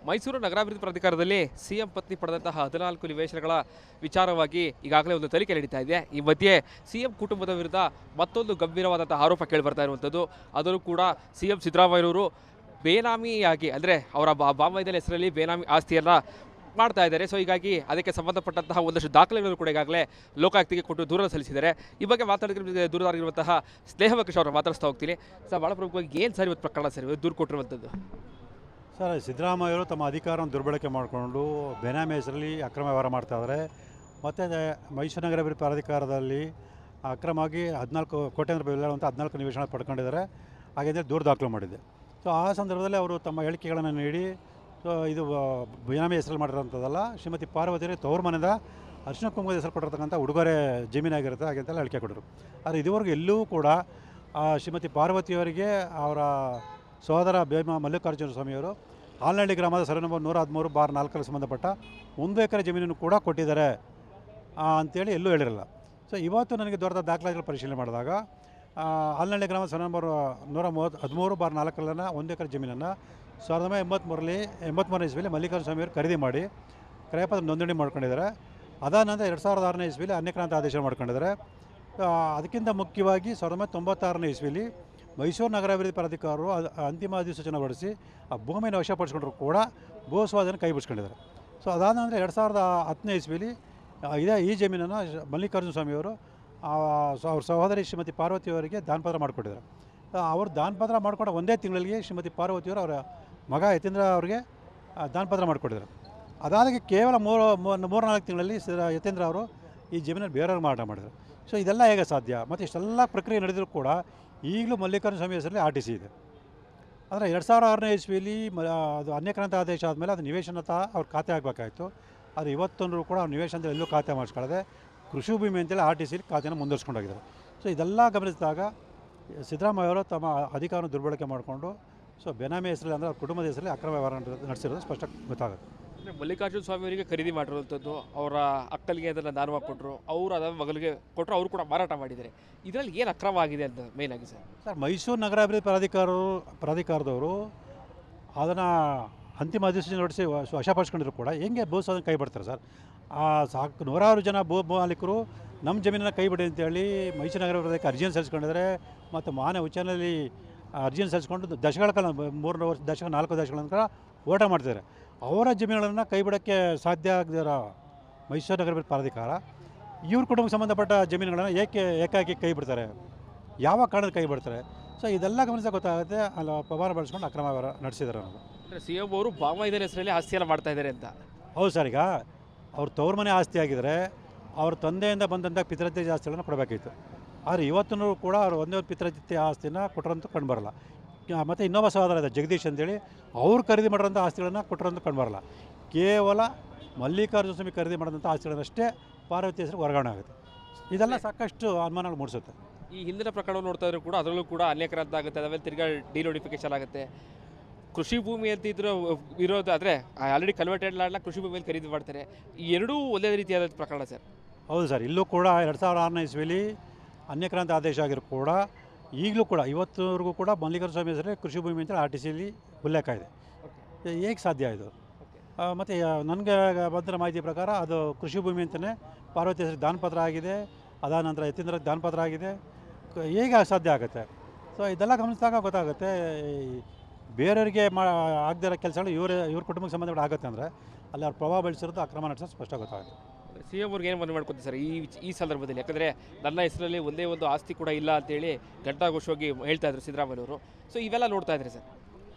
ಮೈಸೂರು ನಗರಾಭಿವೃದ್ಧಿ ಪ್ರಾಧಿಕಾರದಲ್ಲಿ ಸಿಎಂ ಪತ್ನಿ ಪಡೆದಂತಹ 14 ನಿವೇಶನಗಳ ವಿಚಾರವಾಗಿ ಈಗಾಗಲೇ ಒಂದು ತನಿಖೆ ನಡೀತಾ ಇದೆ. ಈ ಮಧ್ಯೆ ಸಿಎಂ ಕುಟುಂಬದ ವಿರುದ್ಧ ಮತ್ತೊಂದು ಗಂಭೀರವಾದಂತಹ ಆರೋಪ ಕೇಳಿಬರ್ತಾ ಇರುವಂಥದ್ದು. ಅದನ್ನು ಕೂಡ ಸಿಎಂ ಸಿದ್ದರಾಮಯ್ಯನವರು ಬೇನಾಮಿಯಾಗಿ ಅಂದರೆ ಅವರ ಬಾಮೈದನ ಹೆಸರಲ್ಲಿ ಬೇನಾಮಿ ಆಸ್ತಿಯನ್ನು ಮಾಡ್ತಾ ಇದ್ದಾರೆ. ಸೊ ಹೀಗಾಗಿ ಅದಕ್ಕೆ ಸಂಬಂಧಪಟ್ಟಂತಹ ಒಂದಷ್ಟು ದಾಖಲೆಗಳನ್ನು ಕೂಡ ಈಗಾಗಲೇ ಲೋಕಾಯುಕ್ತಿಗೆ ಕೊಟ್ಟು ದೂರ ಸಲ್ಲಿಸಿದ್ದಾರೆ. ಈ ಬಗ್ಗೆ ಮಾತಾಡಿದ್ರೆ ದೂರದಾಗಿರುವಂತಹ ಸ್ನೇಹವಕೇಶ್ ಅವರು ಮಾತಾಡಿಸ್ತಾ ಹೋಗ್ತೀನಿ. ಸರ್, ಭಾಳ ಪ್ರಮುಖವಾಗಿ ಏನು ಸರ್ ಇವತ್ತು ಪ್ರಕರಣ ಸರ್ ಇವತ್ತು ದೂರು ಕೊಟ್ಟಿರುವಂಥದ್ದು? ಸರ್, ಸಿದ್ದರಾಮಯ್ಯವರು ತಮ್ಮ ಅಧಿಕಾರವನ್ನು ದುರ್ಬಳಕೆ ಮಾಡಿಕೊಂಡು ಬೇನಾಮಿ ಹೆಸರಲ್ಲಿ ಅಕ್ರಮ ವ್ಯವಹಾರ ಮಾಡ್ತಾಯಿದ್ದಾರೆ. ಮತ್ತು ಮೈಸೂರು ನಗರಾಭಿವೃದ್ಧಿ ಪ್ರಾಧಿಕಾರದಲ್ಲಿ ಅಕ್ರಮವಾಗಿ 14 ಕೋಟ್ಯಾಂತರ ರೂಪಾಯಿ ಬೆಲೆಯುವಂಥ 14 ನಿವೇಶನ ಪಡ್ಕೊಂಡಿದ್ದಾರೆ. ಹಾಗೆಂದರೆ ದೂರು ದಾಖಲು ಮಾಡಿದೆ. ಸೊ ಆ ಸಂದರ್ಭದಲ್ಲಿ ಅವರು ತಮ್ಮ ಹೇಳಿಕೆಗಳನ್ನು ನೀಡಿ ಇದು ಬೇನಾಮಿ ಹೆಸರಲ್ಲಿ ಮಾಡಿರೋಂಥದ್ದಲ್ಲ, ಶ್ರೀಮತಿ ಪಾರ್ವತಿಯರಿಗೆ ತವ್ರ ಮನೆಯಿಂದ ಅರಿಶಿನ ಕುಂಕುಮದ ಹೆಸರು ಕೊಟ್ಟಿರ್ತಕ್ಕಂಥ ಉಡುಗೊರೆ ಜಮೀನಾಗಿರುತ್ತೆ ಹಾಗೆಂತೆಲ್ಲ ಹೇಳಿಕೆ ಕೊಟ್ಟರು. ಆದರೆ ಇದುವರೆಗೂ ಎಲ್ಲೂ ಕೂಡ ಶ್ರೀಮತಿ ಪಾರ್ವತಿಯವರಿಗೆ ಅವರ ಸಹೋದರ ಮಲ್ಲಿಕಾರ್ಜುನ ಸ್ವಾಮಿಯವರು ಹಾಲ್ನಹಳ್ಳಿ ಗ್ರಾಮದ ಸರ್ವೆ ನಂಬರ್ 113/4 ಸಂಬಂಧಪಟ್ಟ 1 ಎಕರೆ ಜಮೀನನ್ನು ಕೂಡ ಕೊಟ್ಟಿದ್ದಾರೆ ಅಂಥೇಳಿ ಎಲ್ಲೂ ಹೇಳಿರಲ್ಲ. ಸೊ ಇವತ್ತು ನನಗೆ ದೊಡ್ಡ ದಾಖಲಾತಿಗಳ ಪರಿಶೀಲನೆ ಮಾಡಿದಾಗ ಹಾಲ್ನಹಳ್ಳಿ ಗ್ರಾಮದ ಸರ್ವೆ ನಂಬರ್ 113/4 1 ಎಕರೆ ಜಮೀನನ್ನು 1983 ಇಸ್ವಿಯಲ್ಲಿ ಮಲ್ಲಿಕಾರ್ಜುನ ಸ್ವಾಮಿಯವರು ಖರೀದಿ ಮಾಡಿ ಕ್ರಯಪತ್ರ ನೋಂದಣಿ ಮಾಡ್ಕೊಂಡಿದ್ದಾರೆ. ಅದಾದ ನಂತರ 2006 ಇಸ್ವಿಯಲ್ಲಿ ಅನ್ಯಕ್ರಾಂತ ಆದೇಶ ಮಾಡ್ಕೊಂಡಿದ್ದಾರೆ. ಅದಕ್ಕಿಂತ ಮುಖ್ಯವಾಗಿ 1996 ಇಸ್ವಿಯಲ್ಲಿ ಮೈಸೂರು ನಗರಾಭಿವೃದ್ಧಿ ಪ್ರಾಧಿಕಾರರು ಅಂತಿಮ ಅಧಿಸೂಚನೆ ಹೊರಡಿಸಿ ಆ ಭೂಮಿಯನ್ನು ವಶಪಡಿಸ್ಕೊಂಡ್ರು ಕೂಡ ಭೂಸ್ವಾಧೀನ ಕೈ ಬಿಡಿಸ್ಕೊಂಡಿದ್ದಾರೆ. ಸೊ ಅದಾದ ನಂತರ 2010 ಇಸ್ವಿಯಲ್ಲಿ ಈ ಜಮೀನನ್ನು ಮಲ್ಲಿಕಾರ್ಜುನ ಸ್ವಾಮಿಯವರು ಅವ್ರ ಸಹೋದರಿ ಶ್ರೀಮತಿ ಪಾರ್ವತಿಯವರಿಗೆ ದಾನಪತ್ರ ಮಾಡಿಕೊಟ್ಟಿದ್ದಾರೆ. ಅವರು ದಾನಪತ್ರ ಮಾಡಿಕೊಂಡು ಒಂದೇ ತಿಂಗಳಿಗೆ ಶ್ರೀಮತಿ ಪಾರ್ವತಿಯವರು ಅವರ ಮಗ ಯತೀಂದ್ರ ಅವರಿಗೆ ದಾನಪತ್ರ ಮಾಡಿಕೊಟ್ಟಿದ್ದಾರೆ. ಅದಾದ ಕೇವಲ 3-4 ತಿಂಗಳಲ್ಲಿ ಯತೀಂದ್ರ ಅವರು ಈ ಜಮೀನಲ್ಲಿ ಬೇರೆಯವ್ರಿಗೆ ಮಾರಾಟ ಮಾಡಿದರು. ಸೊ ಇದೆಲ್ಲ ಹೇಗೆ ಸಾಧ್ಯ? ಮತ್ತು ಇಷ್ಟೆಲ್ಲ ಪ್ರಕ್ರಿಯೆ ನಡೆದರೂ ಕೂಡ ಈಗಲೂ ಮಲ್ಲಿಕಾರ್ಜುನ ಸ್ವಾಮಿ ಹೆಸರಲ್ಲಿ RTC ಇದೆ. ಅಂದರೆ 2006 ಇಸ್ವಿಯಲ್ಲಿ ಅದು ಅನ್ಯಕ್ರಾಂತ ಆದೇಶ ಆದಮೇಲೆ ಅದು ನಿವೇಶನ ಅವ್ರ ಖಾತೆ ಆಗಬೇಕಾಯಿತು. ಆದರೆ ಇವತ್ತೊಂದು ಕೂಡ ಅವ್ರ ನಿವೇಶನದಲ್ಲಿ ಎಲ್ಲೂ ಖಾತೆ ಮಾಡಿಸ್ಕೊಳ್ಳದೆ ಕೃಷಿ ಭೂಮಿ ಅಂತೇಳಿ RTCಲಿ ಖಾತೆಯನ್ನು ಮುಂದುವರ್ಸ್ಕೊಂಡೋಗಿದ್ದಾರೆ. ಸೊ ಇದೆಲ್ಲ ಗಮನಿಸಿದಾಗ ಸಿದ್ದರಾಮಯ್ಯವರು ತಮ್ಮ ಅಧಿಕಾರವನ್ನು ದುರ್ಬಳಕೆ ಮಾಡಿಕೊಂಡು ಬೇನಾಮಿ ಹೆಸರಲ್ಲಿ ಅಂದರೆ ಅವ್ರ ಕುಟುಂಬದ ಹೆಸರಲ್ಲಿ ಅಕ್ರಮ ವ್ಯವಹಾರ ನಡೆಸಿರೋದು ಸ್ಪಷ್ಟ ಗೊತ್ತಾಗುತ್ತೆ. ಅಂದರೆ ಮಲ್ಲಿಕಾರ್ಜುನ ಸ್ವಾಮಿಯವರಿಗೆ ಖರೀದಿ ಮಾಡಿರುವಂಥದ್ದು, ಅವರ ಅಕ್ಕಲಿಗೆ ಅದನ್ನು ದಾನವಾಗಿ ಕೊಟ್ಟರು, ಅವರು ಅದನ್ನು ಮಗಳಿಗೆ ಕೊಟ್ಟರು, ಅವರು ಕೂಡ ಮಾರಾಟ ಮಾಡಿದ್ದಾರೆ. ಇದರಲ್ಲಿ ಏನು ಅಕ್ರಮ ಆಗಿದೆ ಅಂತ ಮೇಯ್ನಾಗಿ ಸರ್? ಮೈಸೂರು ನಗರಾಭಿವೃದ್ಧಿ ಪ್ರಾಧಿಕಾರದವರು ಅದನ್ನು ಅಂತಿಮ ಅಧಿಸೂಚನೆ ಹೊರಡಿಸಿ ವಶಪಡಿಸ್ಕೊಂಡಿದ್ರು ಕೂಡ ಹೆಂಗೆ ಭೂಸ್ವಾಧೀನ ಕೈ ಬಿಡ್ತಾರೆ ಸರ್? ಸಾಕು ನೂರಾರು ಜನ ಮಾಲೀಕರು ನಮ್ಮ ಜಮೀನನ್ನು ಕೈ ಬಿಡಿ ಅಂತೇಳಿ ಮೈಸೂರು ನಗರಾಭಿವೃದ್ಧಿಗೆ ಅರ್ಜಿಯನ್ನು ಸಲ್ಲಿಸ್ಕೊಂಡಿದ್ದಾರೆ. ಮತ್ತು ಮಾನ್ಯ ಉಚ್ಚನಲ್ಲಿ ಅರ್ಜಿಯನ್ನು ಸಲ್ಲಿಸ್ಕೊಂಡು ದಶಕಗಳ ಕಾಲ 3 ವರ್ಷ 4 ದಶಕಗಳ ನಂತರ ಹೋರಾಟ ಮಾಡ್ತಿದ್ದಾರೆ. ಅವರ ಜಮೀನುಗಳನ್ನು ಕೈ ಬಿಡೋಕ್ಕೆ ಸಾಧ್ಯ ಆಗದಿರೋ ಮೈಸೂರು ನಗರಾಭಿವೃದ್ಧಿ ಪ್ರಾಧಿಕಾರ ಇವ್ರ ಕುಟುಂಬಕ್ಕೆ ಸಂಬಂಧಪಟ್ಟ ಜಮೀನುಗಳನ್ನು ಏಕಾಏಕಿ ಕೈ ಬಿಡ್ತಾರೆ? ಯಾವ ಕಾರಣದ ಕೈ ಬಿಡ್ತಾರೆ? ಸೊ ಇದೆಲ್ಲ ಗಮನಿಸೋಕೆ ಗೊತ್ತಾಗುತ್ತೆ. ಅಲ್ಲಿ ಪವಾರ ಬಳಸ್ಕೊಂಡು ಅಕ್ರಮ ನಡೆಸಿದ್ದಾರೆ ಅನ್ನೋದು. ಅಂದರೆ CM ಅವರು ಬಾಮೈದನ ಹೆಸರಲ್ಲಿ ಆಸ್ತಿಯನ್ನು ಮಾಡ್ತಾ ಇದ್ದಾರೆ ಅಂತ? ಹೌದು ಸರ್. ಈಗ ಅವ್ರ ತವ್ರ ಮನೆ ಆಸ್ತಿ ಆಗಿದ್ದರೆ ಅವ್ರ ತಂದೆಯಿಂದ ಬಂದಂಥ ಪಿತೃತ್ಯ ಆಸ್ತಿಗಳನ್ನು ಕೊಡಬೇಕಾಗಿತ್ತು. ಆದರೆ ಇವತ್ತೂ ಕೂಡ ಅವ್ರು ಒಂದೇ ಒಂದು ಪಿತೃತ್ಯ ಆಸ್ತಿನ ಕೊಟ್ಟರಂತೂ ಕಂಡುಬರಲ್ಲ. ಮತ್ತು ಇನ್ನೊಬ್ಬ ಸಹೋದರ ಇದೆ ಜಗದೀಶ್ ಅಂತೇಳಿ, ಅವ್ರು ಖರೀದಿ ಮಾಡಿರೋಂಥ ಆಸ್ತಿಗಳನ್ನು ಕೊಟ್ಟರಂತೂ ಕಂಡುಬರಲ್ಲ. ಕೇವಲ ಮಲ್ಲಿಕಾರ್ಜುನ ಸ್ವಾಮಿ ಖರೀದಿ ಮಾಡಿದಂಥ ಆಸ್ತಿಗಳನ್ನಷ್ಟೇ ಪಾರ್ವತಿ ಹೆಸರಿಗೆ ವರ್ಗಾವಣೆ ಆಗುತ್ತೆ. ಇದೆಲ್ಲ ಸಾಕಷ್ಟು ಅನುಮಾನಗಳು ಮೂಡಿಸುತ್ತೆ. ಈ ಹಿಂದಿನ ಪ್ರಕರಣವನ್ನು ನೋಡ್ತಾ ಇದ್ರು ಕೂಡ ಅದರಲ್ಲೂ ಕೂಡ ಅನ್ಯಕ್ರಾಂತ ಆಗುತ್ತೆ, ಆಮೇಲೆ ತಿರ್ಗಾ ಡಿನೋಟಿಫಿಕೇಶನ್ ಆಗುತ್ತೆ. ಕೃಷಿ ಭೂಮಿ ಅಂತ ಇದ್ರೂ ವಿರೋಧ ಆದರೆ ಆಲ್ರೆಡಿ ಕನ್ವರ್ಟೆಡ್ ಲ್ಯಾಂಡ್ನ ಕೃಷಿ ಭೂಮಿಯಲ್ಲಿ ಖರೀದಿ ಮಾಡ್ತಾರೆ. ಈ ಎರಡೂ ಒಂದೇ ರೀತಿಯಾದ ಪ್ರಕರಣ ಸರ್? ಹೌದು ಸರ್. ಇಲ್ಲೂ ಕೂಡ 2006 ಇಸ್ವಿಯಲ್ಲಿ ಅನ್ಯಕ್ರಾಂತ ಆದೇಶ ಆಗಿರೋ ಕೂಡ ಈಗಲೂ ಕೂಡ ಇವತ್ತುವರೆಗೂ ಕೂಡ ಮಲ್ಲಿಕಾರ್ಜುನ ಸ್ವಾಮಿ ಹೆಸರಲ್ಲಿ ಕೃಷಿ ಭೂಮಿ ಅಂತ RTCಲಿ ಉಲ್ಲೇಖ ಇದೆ. ಹೇಗೆ ಸಾಧ್ಯ ಇದು? ಮತ್ತು ನನಗೆ ಬಂದಿರೋ ಮಾಹಿತಿ ಪ್ರಕಾರ ಅದು ಕೃಷಿ ಭೂಮಿ ಅಂತಲೇ ಪಾರ್ವತಿ ಹೆಸರಿಗೆ ದಾನಪತ್ರ ಆಗಿದೆ. ಅದಾದ ನಂತರ ಯತೀಂದ್ರಕ್ಕೆ ದಾನಪತ್ರ ಆಗಿದೆ. ಹೇಗೆ ಸಾಧ್ಯ ಆಗುತ್ತೆ? ಸೊ ಇದೆಲ್ಲ ಗಮನಿಸಿದಾಗ ಗೊತ್ತಾಗುತ್ತೆ. ಬೇರೆಯವರಿಗೆ ಆಗದಿರೋ ಕೆಲಸಗಳು ಇವ್ರ ಕುಟುಂಬಕ್ಕೆ ಸಂಬಂಧಪಟ್ಟ ಆಗುತ್ತೆ ಅಂದರೆ ಅಲ್ಲಿ ಅವ್ರ ಪ್ರಭಾವ ಬೆಳೆಸಿರೋದು ಅಕ್ರಮ ನಡೆಸೋದು ಸ್ಪಷ್ಟ ಗೊತ್ತಾಗುತ್ತೆ. CM ಅವ್ರಿಗೆ ಏನು ಮನವಿ ಮಾಡ್ಕೊತೀವಿ ಸರ್ ಈ ಸಂದರ್ಭದಲ್ಲಿ? ಯಾಕಂದರೆ ನನ್ನ ಹೆಸರಲ್ಲಿ ಒಂದೇ ಒಂದು ಆಸ್ತಿ ಕೂಡ ಇಲ್ಲ ಅಂತೇಳಿ ಘಂಟಾಘೋಷವಾಗಿ ಹೇಳ್ತಾ ಇದ್ರು ಸಿದ್ದರಾಮಯ್ಯವರು. ಸೊ ಇವೆಲ್ಲ ನೋಡ್ತಾ ಇದ್ದಾರೆ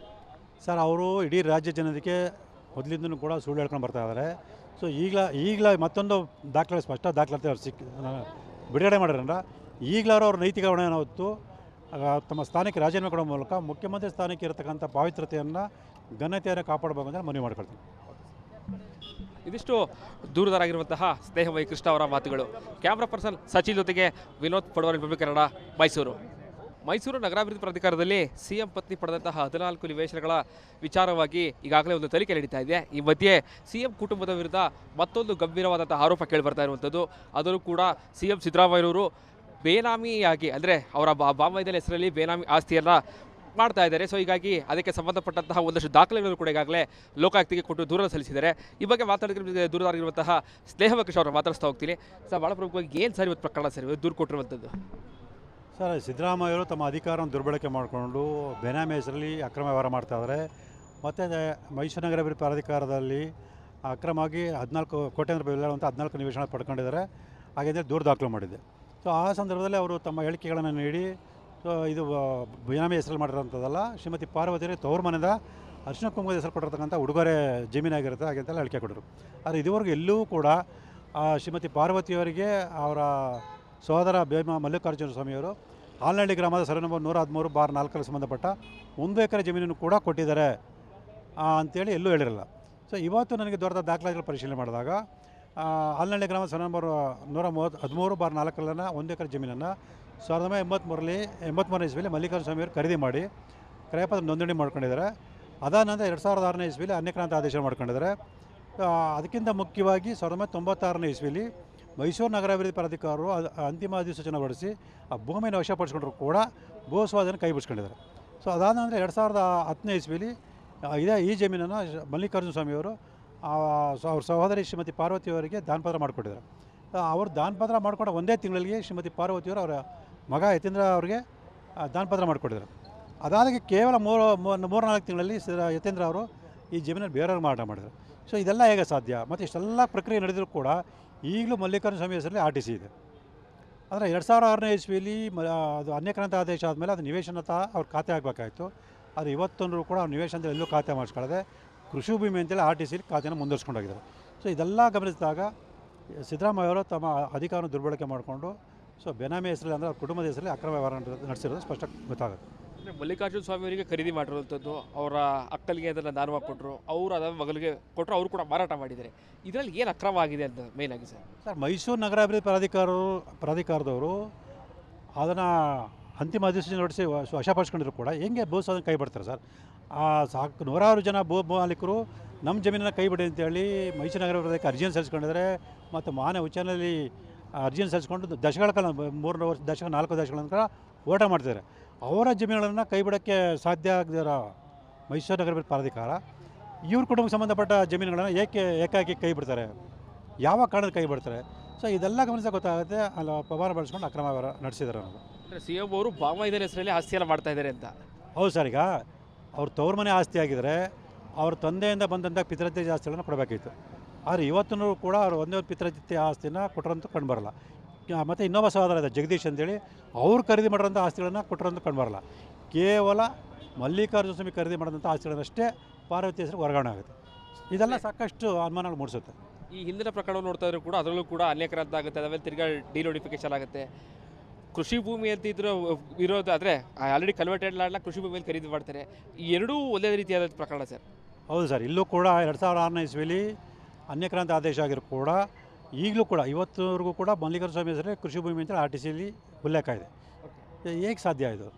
ಸರ್. ಅವರು ಇಡೀ ರಾಜ್ಯ ಜನತೆಗೆ ಮೊದಲಿಂದನೂ ಕೂಡ ಸುಳ್ಳು ಹೇಳ್ಕೊಂಡು ಬರ್ತಾ ಇದ್ದಾರೆ. ಸೊ ಈಗಲ ಮತ್ತೊಂದು ದಾಖಲೆ ಸ್ಪಷ್ಟ ದಾಖಲಾತಿ ಅವ್ರು ಬಿಡುಗಡೆ ಮಾಡಿದ್ರಂದ್ರೆ ಈಗಲಾರು ಅವ್ರ ನೈತಿಕ ಹೊಣೆಯನ್ನು ಹೊತ್ತು ತಮ್ಮ ಸ್ಥಾನಕ್ಕೆ ರಾಜೀನಾಮೆ ಕೊಡೋ ಮೂಲಕ ಮುಖ್ಯಮಂತ್ರಿ ಸ್ಥಾನಕ್ಕೆ ಇರತಕ್ಕಂಥ ಪಾವಿತ್ರತೆಯನ್ನು ಘನತೆಯನ್ನು ಕಾಪಾಡಬೇಕು ಅಂತ ಮನವಿ ಮಾಡ್ಕೊಳ್ತೀನಿ. ಇದಿಷ್ಟು ದೂರದಾರಾಗಿರುವಂತಹ ಸ್ನೇಹಮಯಿ ಕೃಷ್ಣ ಅವರ ಮಾತುಗಳು. ಕ್ಯಾಮ್ರಾ ಪರ್ಸನ್ ಸಚಿನ್ ಜೊತೆಗೆ ವಿನೋದ್ ಪಡವರ್, ರಿಪಬ್ಲಿಕ್ ಕನ್ನಡ, ಮೈಸೂರು. ಮೈಸೂರು ನಗರಾಭಿವೃದ್ಧಿ ಪ್ರಾಧಿಕಾರದಲ್ಲಿ CM ಪತ್ನಿ ಪಡೆದಂತಹ 14 ನಿವೇಶನಗಳ ವಿಚಾರವಾಗಿ ಈಗಾಗಲೇ ಒಂದು ತನಿಖೆ ನಡೀತಾ ಇದೆ. ಈ ಮಧ್ಯೆ CM ಕುಟುಂಬದ ವಿರುದ್ಧ ಮತ್ತೊಂದು ಗಂಭೀರವಾದಂತಹ ಆರೋಪ ಕೇಳಿಬರ್ತಾ ಇರುವಂಥದ್ದು. ಅದನ್ನು ಕೂಡ CM ಸಿದ್ದರಾಮಯ್ಯನವರು ಬೇನಾಮಿಯಾಗಿ ಅಂದರೆ ಅವರ ಬಾಮೈದನ ಹೆಸರಲ್ಲಿ ಬೇನಾಮಿ ಆಸ್ತಿಯನ್ನು ಮಾಡ್ತಾ ಇದ್ದಾರೆ. ಸೊ ಹೀಗಾಗಿ ಅದಕ್ಕೆ ಸಂಬಂಧಪಟ್ಟಂತಹ ಒಂದಷ್ಟು ದಾಖಲೆಗಳು ಕೂಡ ಈಗಾಗಲೇ ಲೋಕಾಯುಕ್ತಿಗೆ ಕೊಟ್ಟು ದೂರ ಸಲ್ಲಿಸಿದ್ದಾರೆ. ಈ ಬಗ್ಗೆ ಮಾತಾಡಿದ್ರೆ ದೂರದಾಗಿರುವಂತಹ ಸ್ನೇಹವಕೇಶ್ ಅವರು ಮಾತಾಡಿಸ್ತಾ ಹೋಗ್ತೀನಿ. ಸರ್, ಭಾಳ ಪ್ರಮುಖವಾಗಿ ಏನು ಸರ್ ಇವತ್ತು ಪ್ರಕರಣ ಸರ್ ಇವತ್ತು ದೂರು ಕೊಟ್ಟಿರುವಂಥದ್ದು? ಸರ್, ಸಿದ್ದರಾಮಯ್ಯವರು ತಮ್ಮ ಅಧಿಕಾರವನ್ನು ದುರ್ಬಳಕೆ ಮಾಡಿಕೊಂಡು ಬೆನಾಮಿ ಹೆಸರಲ್ಲಿ ಅಕ್ರಮ ವ್ಯವಹಾರ ಮಾಡ್ತಾಯಿದ್ದಾರೆ. ಮತ್ತು ಮೈಸೂರು ನಗರ ಅಭಿವೃದ್ಧಿ ಪ್ರಾಧಿಕಾರದಲ್ಲಿ ಅಕ್ರಮವಾಗಿ 14 ಕೋಟ್ಯಾಂತರ ರೂಪಾಯಿ ಬೆಲೆ ಅಂತ 14 ನಿವೇಶನ ಪಡ್ಕೊಂಡಿದ್ದಾರೆ. ಹಾಗೆಂದರೆ ದೂರು ದಾಖಲು ಮಾಡಿದೆ. ಸೊ ಆ ಸಂದರ್ಭದಲ್ಲಿ ಅವರು ತಮ್ಮ ಹೇಳಿಕೆಗಳನ್ನು ನೀಡಿ, ಸೊ ಇದು ಬೆನಾಮಿ ಹೆಸರಲ್ಲಿ ಮಾಡಿರೋಂಥದ್ದಲ್ಲ, ಶ್ರೀಮತಿ ಪಾರ್ವತಿಯರಿಗೆ ತವರು ಮನೆಯಿಂದ ಅರಿಶಿನ ಕುಂಕುಮದ ಹೆಸರು ಕೊಟ್ಟಿರ್ತಕ್ಕಂಥ ಉಡುಗೊರೆ ಜಮೀನಾಗಿರುತ್ತೆ ಹಾಗೆಂತೆಲ್ಲ ಹೇಳಿಕೆ ಕೊಟ್ಟರು. ಆದರೆ ಇದುವರೆಗೂ ಎಲ್ಲೂ ಕೂಡ ಶ್ರೀಮತಿ ಪಾರ್ವತಿಯವರಿಗೆ ಅವರ ಸಹೋದರ ಮಲ್ಲಿಕಾರ್ಜುನ ಸ್ವಾಮಿಯವರು ಆಲ್ನಹಳ್ಳಿ ಗ್ರಾಮದ ಸರ್ವೆ ನಂಬರ್ 113/4 ಸಂಬಂಧಪಟ್ಟ 1 ಎಕರೆ ಜಮೀನನ್ನು ಕೂಡ ಕೊಟ್ಟಿದ್ದಾರೆ ಅಂಥೇಳಿ ಎಲ್ಲೂ ಹೇಳಿರಲ್ಲ. ಸೊ ಇವತ್ತು ನನಗೆ ದೊರೆತ ದಾಖಲಾತಿಗಳ ಪರಿಶೀಲನೆ ಮಾಡಿದಾಗ ಆಲ್ನಹಳ್ಳಿ ಗ್ರಾಮದ ಸರ್ವೆ ನಂಬರ್ 113/4 1 ಎಕರೆ ಜಮೀನನ್ನು 1983 ಇಸ್ವಿಯಲ್ಲಿ ಮಲ್ಲಿಕಾರ್ಜುನ ಸ್ವಾಮಿಯವರು ಖರೀದಿ ಮಾಡಿ ಕ್ರಯಪತ್ರ ನೋಂದಣಿ ಮಾಡ್ಕೊಂಡಿದ್ದಾರೆ. ಅದಾದ ನಂತರ 2006 ಇಸ್ವಿಯಲ್ಲಿ ಅನ್ಯಕ್ರಾಂತ ಆದೇಶ ಮಾಡ್ಕೊಂಡಿದ್ದಾರೆ. ಅದಕ್ಕಿಂತ ಮುಖ್ಯವಾಗಿ 1996 ಇಸ್ವಿಯಲ್ಲಿ ಮೈಸೂರು ನಗರಾಭಿವೃದ್ಧಿ ಪ್ರಾಧಿಕಾರರು ಅಂತಿಮ ಅಧಿಸೂಚನೆ ಹೊರಡಿಸಿ ಆ ಭೂಮಿಯನ್ನು ವಶಪಡಿಸ್ಕೊಂಡ್ರು ಕೂಡ ಭೂಸ್ವಾಧೀನ ಕೈ ಬಿಡಿಸ್ಕೊಂಡಿದ್ದಾರೆ. ಸೊ ಅದಾದ ನಂತರ 2010 ಇಸ್ವಿಯಲ್ಲಿ ಈ ಜಮೀನನ್ನು ಮಲ್ಲಿಕಾರ್ಜುನ ಸ್ವಾಮಿಯವರು ಅವ್ರ ಸಹೋದರಿ ಶ್ರೀಮತಿ ಪಾರ್ವತಿಯವರಿಗೆ ದಾನಪತ್ರ ಮಾಡಿಕೊಟ್ಟಿದ್ದಾರೆ. ಅವರು ದಾನಪತ್ರ ಮಾಡಿಕೊಂಡ ಒಂದೇ ತಿಂಗಳಿಗೆ ಶ್ರೀಮತಿ ಪಾರ್ವತಿಯವರು ಅವರ ಮಗ ಯತೀಂದ್ರ ಅವರಿಗೆ ದಾನಪತ್ರ ಮಾಡಿಕೊಟ್ಟಿದ್ದಾರೆ. ಅದಾದ ಕೇವಲ 3-4 ತಿಂಗಳಲ್ಲಿ ಯತೀಂದ್ರ ಅವರು ಈ ಜಮೀನನ್ನು ಬೇರೆಯವ್ರಿಗೆ ಮಾರಾಟ ಮಾಡಿದರು. ಸೊ ಇದೆಲ್ಲ ಹೇಗೆ ಸಾಧ್ಯ? ಮತ್ತು ಇಷ್ಟೆಲ್ಲ ಪ್ರಕ್ರಿಯೆ ನಡೆದರೂ ಕೂಡ ಈಗಲೂ ಮಲ್ಲಿಕಾರ್ಜುನ ಸ್ವಾಮಿ ಹೆಸರಲ್ಲಿ RTC ಇದೆ. ಆದರೆ 2006 ಇಸ್ವಿಯಲ್ಲಿ ಅದು ಅನ್ಯಕ್ರಾಂತ ಆದೇಶ ಆದಮೇಲೆ ಅದು ನಿವೇಶನತ ಅವ್ರ ಖಾತೆ ಆಗಬೇಕಾಯಿತು. ಆದರೆ ಇವತ್ತೊಂದು ಕೂಡ ಅವ್ರ ನಿವೇಶನದಲ್ಲಿ ಎಲ್ಲೂ ಖಾತೆ ಮಾಡಿಸ್ಕೊಳ್ಳದೆ ಕೃಷಿ ಭೂಮಿ ಅಂತೇಳಿ RTCಲಿ ಖಾತೆನ ಮುಂದುವರ್ಸ್ಕೊಂಡೋಗಿದ್ದಾರೆ. ಸೊ ಇದೆಲ್ಲ ಗಮನಿಸಿದಾಗ ಸಿದ್ದರಾಮಯ್ಯವರು ತಮ್ಮ ಅಧಿಕಾರವನ್ನು ದುರ್ಬಳಕೆ ಮಾಡಿಕೊಂಡು ಬೆನಾಮಿ ಹೆಸರಲ್ಲಿ ಅಂದರೆ ಅವ್ರ ಕುಟುಂಬದ ಹೆಸರಲ್ಲಿ ಅಕ್ರಮ ವ್ಯವಹಾರ ನಡೆಸಿರೋದು ಸ್ಪಷ್ಟ ಗೊತ್ತಾಗುತ್ತೆ. ಮಲ್ಲಿಕಾರ್ಜುನ ಸ್ವಾಮಿ ಅವರಿಗೆ ಖರೀದಿ ಮಾಡಿರುವಂಥದ್ದು, ಅವರ ಅಕ್ಕಲಿಗೆ ಅದನ್ನು ದಾನವಾಗಿ ಕೊಟ್ಟರು, ಅವರು ಅದರ ಮಗಳಿಗೆ ಕೊಟ್ಟರು, ಅವರು ಕೂಡ ಮಾರಾಟ ಮಾಡಿದ್ದಾರೆ. ಇದರಲ್ಲಿ ಏನು ಅಕ್ರಮ ಆಗಿದೆ ಅಂತ ಮೇನ್ ಆಗಿ ಸರ್, ಮೈಸೂರು ನಗರಾಭಿವೃದ್ಧಿ ಪ್ರಾಧಿಕಾರದವರು ಅದನ್ನು ಅಂತಿಮ ಅಧಿಸೂಚನೆ ಹೊರಡಿಸಿ ವಶಪಡಿಸ್ಕೊಂಡಿದ್ರು ಕೂಡ ಹೆಂಗೆ ಭೂಸ್ವಾಧೀನ ಕೈ ಬಿಡ್ತಾರೆ ಸರ್? ನೂರಾರು ಜನ ಭೂ ಮಾಲೀಕರು ನಮ್ಮ ಜಮೀನನ್ನು ಕೈ ಬಿಡಿ ಅಂತೇಳಿ ಮೈಸೂರು ನಗರಾಭಿವೃದ್ಧಿಗೆ ಅರ್ಜಿಯನ್ನು ಸಲ್ಲಿಸ್ಕೊಂಡಿದ್ದಾರೆ. ಮತ್ತು ಮಾನ್ಯ ಉಚ್ಚನಲ್ಲಿ ಅರ್ಜಿಯನ್ನು ಸಲ್ಲಿಸ್ಕೊಂಡು ದಶಕಗಳ ಕಾಲ 4 ದಶಕಗಳ ನಂತರ ಹೋರಾಟ ಮಾಡ್ತಿದ್ದಾರೆ. ಅವರ ಜಮೀನುಗಳನ್ನು ಕೈ ಬಿಡೋಕ್ಕೆ ಸಾಧ್ಯ ಆಗದಿರೋ ಮೈಸೂರು ನಗರಾಭಿವೃದ್ಧಿ ಪ್ರಾಧಿಕಾರ ಇವ್ರ ಕುಟುಂಬಕ್ಕೆ ಸಂಬಂಧಪಟ್ಟ ಜಮೀನುಗಳನ್ನು ಏಕಾಏಕಿ ಕೈ ಬಿಡ್ತಾರೆ? ಯಾವ ಕಾರಣದ ಕೈ ಬಿಡ್ತಾರೆ? ಸೊ ಇದೆಲ್ಲ ಗಮನಿಸ ಗೊತ್ತಾಗುತ್ತೆ. ಅಲ್ಲಿ ಪವಾರ ಬಳಸ್ಕೊಂಡು ಅಕ್ರಮ ವ್ಯವಹಾರ ನಡೆಸಿದ್ದಾರೆ ಅನ್ನೋದು. CM ಅವರು ಬಾಮೈದನ ಹೆಸರಲ್ಲಿ ಆಸ್ತಿ ಎಲ್ಲ ಮಾಡ್ತಾ ಇದ್ದಾರೆ ಅಂತ. ಹೌದು ಸರ್, ಈಗ ಅವ್ರ ತವ್ರ ಮನೆ ಆಸ್ತಿ ಆಗಿದ್ದರೆ ಅವ್ರ ತಂದೆಯಿಂದ ಬಂದಂಥ ಪಿತೃತ್ಯ ಆಸ್ತಿಗಳನ್ನು ಕೊಡಬೇಕಿತ್ತು. ಆದರೆ ಇವತ್ತೂ ಕೂಡ ಅವರು ಒಂದೇ ಪಿತೃತ್ಯ ಆಸ್ತಿನ ಕೊಟ್ಟರಂತೂ ಕಂಡುಬರಲ್ಲ. ಮತ್ತು ಇನ್ನೊಬ್ಬ ಸಹೋದರ ಇದೆ ಜಗದೀಶ್ ಅಂತೇಳಿ, ಅವ್ರು ಖರೀದಿ ಮಾಡಿರೋಂಥ ಆಸ್ತಿಗಳನ್ನು ಕೊಟ್ಟರಂತೂ ಕಂಡುಬರಲ್ಲ. ಕೇವಲ ಮಲ್ಲಿಕಾರ್ಜುನ ಸ್ವಾಮಿ ಖರೀದಿ ಮಾಡಿದಂಥ ಆಸ್ತಿಗಳನ್ನಷ್ಟೇ ಪಾರ್ವತಿ ಹೆಸರು ವರ್ಗಾವಣೆ ಆಗುತ್ತೆ. ಇದೆಲ್ಲ ಸಾಕಷ್ಟು ಅನುಮಾನಗಳು ಮೂಡಿಸುತ್ತೆ. ಈ ಹಿಂದಿನ ಪ್ರಕರಣ ನೋಡ್ತಾ ಇದ್ರು ಕೂಡ ಅದರಲ್ಲೂ ಕೂಡ ಅನ್ಯಕ್ರಾಂತ ಆಗುತ್ತೆ, ಅದಾದ್ಮೇಲೆ ತಿರ್ಗಾ ಡಿನೋಟಿಫಿಕೇಶನ್ ಆಗುತ್ತೆ. ಕೃಷಿ ಭೂಮಿ ಅಂತ ಇದ್ರೂ ಇರೋದು, ಆದರೆ ಆಲ್ರೆಡಿ ಕನ್ವರ್ಟೆಡ್ ಲ್ಯಾಂಡ್ನ ಕೃಷಿ ಭೂಮಿಯಲ್ಲಿ ಖರೀದಿ ಮಾಡ್ತಾರೆ. ಈ ಎರಡೂ ಒಂದೇ ರೀತಿಯಾದ ಪ್ರಕರಣ ಸರ್. ಹೌದು ಸರ್, ಇಲ್ಲೂ ಕೂಡ 2006 ಇಸ್ವಿಯಲ್ಲಿ ಅನ್ಯಕ್ರಾಂತ ಆದೇಶ ಆಗಿರೋ ಕೂಡ ಈಗಲೂ ಕೂಡ ಇವತ್ತುವರೆಗೂ ಕೂಡ ಮಲ್ಲಿಕಾರ್ಜುನ ಸ್ವಾಮಿ ಹೆಸರಲ್ಲಿ ಕೃಷಿ ಭೂಮಿ ಅಂತೇಳಿ RTCಲಿ ಉಲ್ಲೇಖ ಇದೆ. ಹೇಗೆ ಸಾಧ್ಯ ಇದು?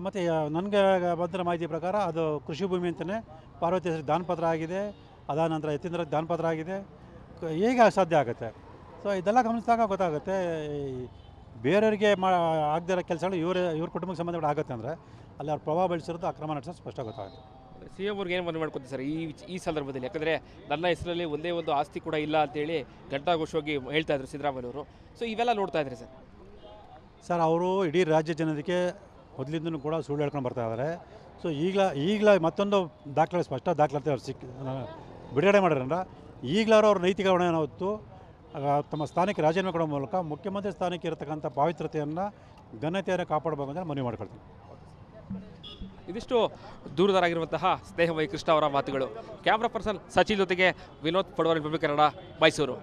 ಮತ್ತು ನನಗೆ ಬಂದಿರೋ ಮಾಹಿತಿ ಪ್ರಕಾರ ಅದು ಕೃಷಿ ಭೂಮಿ ಅಂತಲೇ ಪಾರ್ವತಿ ಹೆಸರು ದಾನಪತ್ರ ಆಗಿದೆ. ಅದಾದ ನಂತರ ಯತೀಂದ್ರಕ್ಕೆ ದಾನಪತ್ರ ಆಗಿದೆ. ಹೇಗೆ ಸಾಧ್ಯ ಆಗುತ್ತೆ? ಸೊ ಇದೆಲ್ಲ ಗಮನಿಸಿದಾಗ ಗೊತ್ತಾಗುತ್ತೆ. ಬೇರೆಯವರಿಗೆ ಆಗದಿರೋ ಕೆಲಸಗಳು ಇವ್ರ ಕುಟುಂಬಕ್ಕೆ ಸಂಬಂಧಪಟ್ಟ ಆಗುತ್ತೆ ಅಂದರೆ ಅಲ್ಲಿ ಅವ್ರ ಪ್ರಭಾವ ಬೆಳೆಸಿರೋದು ಅಕ್ರಮ ನಡೆಸೋದು ಸ್ಪಷ್ಟ ಗೊತ್ತಾಗುತ್ತೆ. CM ಅವ್ರಿಗೆ ಏನು ಮನವಿ ಮಾಡ್ಕೊತೀವಿ ಸರ್ ಈ ಸಂದರ್ಭದಲ್ಲಿ? ಯಾಕಂದರೆ ನನ್ನ ಹೆಸರಲ್ಲಿ ಒಂದೇ ಒಂದು ಆಸ್ತಿ ಕೂಡ ಇಲ್ಲ ಅಂತೇಳಿ ಘಂಟಾಘೋಷವಾಗಿ ಹೇಳ್ತಾ ಇದ್ರು ಸಿದ್ದರಾಮಯ್ಯವರು. ಸೊ ಇವೆಲ್ಲ ನೋಡ್ತಾ ಇದ್ದಾರೆ ಸರ್. ಅವರು ಇಡೀ ರಾಜ್ಯ ಜನತೆಗೆ ಮೊದಲಿಂದನೂ ಕೂಡ ಸುಳ್ಳು ಹೇಳ್ಕೊಂಡು ಬರ್ತಾ ಇದ್ದಾರೆ. ಸೊ ಈಗಲ ಮತ್ತೊಂದು ದಾಖಲೆ ಸ್ಪಷ್ಟ ದಾಖಲಾತಿ ಅವ್ರು ಬಿಡುಗಡೆ ಮಾಡಿದ್ರಂದ್ರೆ ಈಗಲಾರು ಅವ್ರ ನೈತಿಕ ಹೊಣೆಯನ್ನು ಹೊತ್ತು ತಮ್ಮ ಸ್ಥಾನಕ್ಕೆ ರಾಜೀನಾಮೆ ಕೊಡೋ ಮೂಲಕ ಮುಖ್ಯಮಂತ್ರಿ ಸ್ಥಾನಕ್ಕೆ ಇರತಕ್ಕಂಥ ಪಾವಿತ್ರತೆಯನ್ನು ಘನತೆಯನ್ನು ಕಾಪಾಡಬೇಕು ಅಂತ ಮನವಿ ಮಾಡ್ಕೊಳ್ತೀನಿ. ಇದಿಷ್ಟು ದೂರದಾರಾಗಿರುವಂತಹ ಸ್ನೇಹಮಯಿ ಕೃಷ್ಣ ಅವರ ಮಾತುಗಳು. ಕ್ಯಾಮ್ರಾ ಪರ್ಸನ್ ಸಚಿನ್ ಜೊತೆಗೆ ವಿನೋದ್ ಪಡವಲ್, ಕನ್ನಡ, ಮೈಸೂರು.